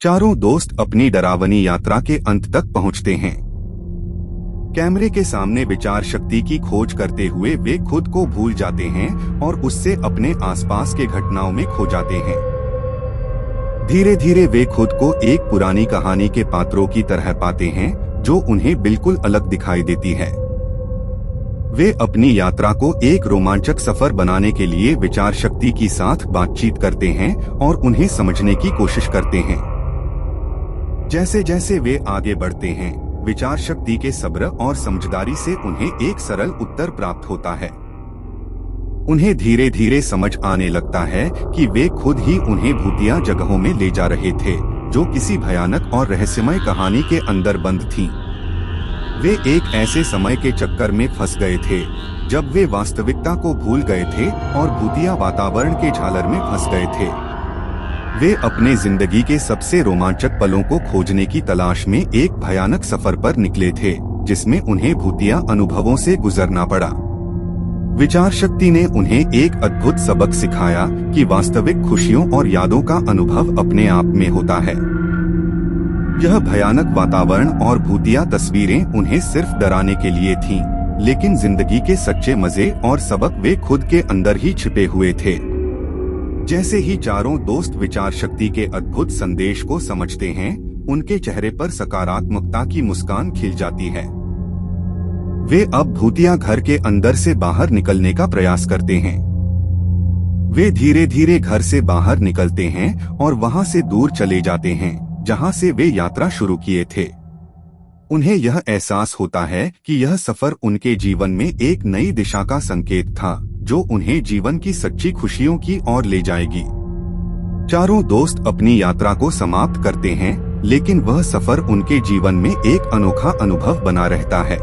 चारों दोस्त अपनी डरावनी यात्रा के अंत तक पहुंचते हैं। कैमरे के सामने विचार शक्ति की खोज करते हुए वे खुद को भूल जाते हैं और उससे अपने आसपास के घटनाओं में खो जाते हैं। धीरे धीरे वे खुद को एक पुरानी कहानी के पात्रों की तरह पाते हैं जो उन्हें बिल्कुल अलग दिखाई देती है। वे अपनी यात्रा को एक रोमांचक सफर बनाने के लिए विचार शक्ति के साथ बातचीत करते हैं और उन्हें समझने की कोशिश करते हैं। जैसे जैसे वे आगे बढ़ते हैं, विचार शक्ति के सब्र और समझदारी से उन्हें एक सरल उत्तर प्राप्त होता है। उन्हें धीरे धीरे समझ आने लगता है कि वे खुद ही उन्हें भूतिया जगहों में ले जा रहे थे, जो किसी भयानक और रहस्यमय कहानी के अंदर बंद थीं। वे एक ऐसे समय के चक्कर में फंस गए थे जब वे वास्तविकता को भूल गए थे और भूतिया वातावरण के झालर में फंस गए थे। वे अपने जिंदगी के सबसे रोमांचक पलों को खोजने की तलाश में एक भयानक सफर पर निकले थे, जिसमें उन्हें भूतिया अनुभवों से गुजरना पड़ा। विचार शक्ति ने उन्हें एक अद्भुत सबक सिखाया कि वास्तविक खुशियों और यादों का अनुभव अपने आप में होता है। यह भयानक वातावरण और भूतिया तस्वीरें उन्हें सिर्फ डराने के लिए थीं, लेकिन जिंदगी के सच्चे मजे और सबक वे खुद के अंदर ही छिपे हुए थे। जैसे ही चारों दोस्त विचार शक्ति के अद्भुत संदेश को समझते हैं, उनके चेहरे पर सकारात्मकता की मुस्कान खिल जाती है। वे अब भूतिया घर के अंदर से बाहर निकलने का प्रयास करते हैं। वे धीरे धीरे घर से बाहर निकलते हैं और वहां से दूर चले जाते हैं जहां से वे यात्रा शुरू किए थे। उन्हें यह एहसास होता है कि यह सफर उनके जीवन में एक नई दिशा का संकेत था, जो उन्हें जीवन की सच्ची खुशियों की ओर ले जाएगी। चारों दोस्त अपनी यात्रा को समाप्त करते हैं, लेकिन वह सफर उनके जीवन में एक अनोखा अनुभव बना रहता है।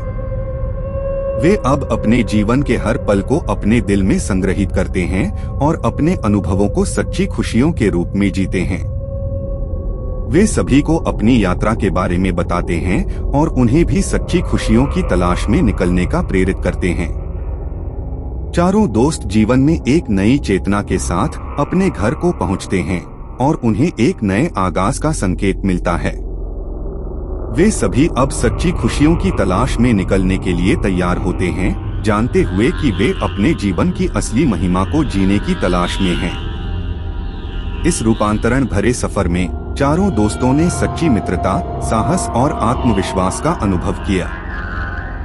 वे अब अपने जीवन के हर पल को अपने दिल में संग्रहित करते हैं और अपने अनुभवों को सच्ची खुशियों के रूप में जीते हैं। वे सभी को अपनी यात्रा के बारे में बताते हैं और उन्हें भी सच्ची खुशियों की तलाश में निकलने का प्रेरित करते हैं। चारों दोस्त जीवन में एक नई चेतना के साथ अपने घर को पहुंचते हैं और उन्हें एक नए आगाज का संकेत मिलता है। वे सभी अब सच्ची खुशियों की तलाश में निकलने के लिए तैयार होते हैं, जानते हुए कि वे अपने जीवन की असली महिमा को जीने की तलाश में हैं। इस रूपांतरण भरे सफर में चारों दोस्तों ने सच्ची मित्रता, साहस और आत्मविश्वास का अनुभव किया।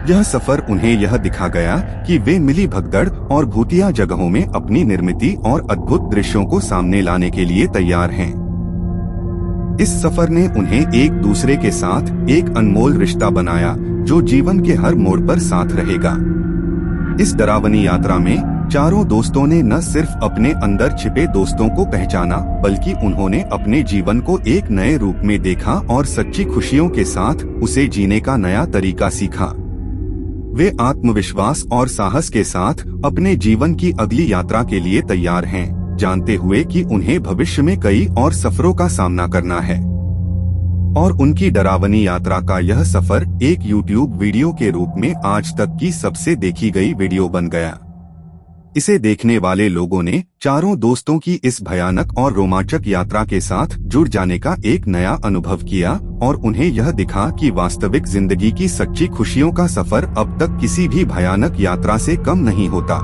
यह सफर उन्हें यह दिखा गया कि वे मिली भगदड़ और भूतिया जगहों में अपनी निर्मित और अद्भुत दृश्यों को सामने लाने के लिए तैयार हैं। इस सफर ने उन्हें एक दूसरे के साथ एक अनमोल रिश्ता बनाया, जो जीवन के हर मोड़ पर साथ रहेगा। इस डरावनी यात्रा में चारों दोस्तों ने न सिर्फ अपने अंदर छिपे दोस्तों को पहचाना, बल्कि उन्होंने अपने जीवन को एक नए रूप में देखा और सच्ची खुशियों के साथ उसे जीने का नया तरीका सीखा। वे आत्मविश्वास और साहस के साथ अपने जीवन की अगली यात्रा के लिए तैयार हैं, जानते हुए कि उन्हें भविष्य में कई और सफरों का सामना करना है। और उनकी डरावनी यात्रा का यह सफर एक YouTube वीडियो के रूप में आज तक की सबसे देखी गई वीडियो बन गया। इसे देखने वाले लोगों ने चारों दोस्तों की इस भयानक और रोमांचक यात्रा के साथ जुड़ जाने का एक नया अनुभव किया और उन्हें यह दिखा कि वास्तविक जिंदगी की सच्ची खुशियों का सफर अब तक किसी भी भयानक यात्रा से कम नहीं होता।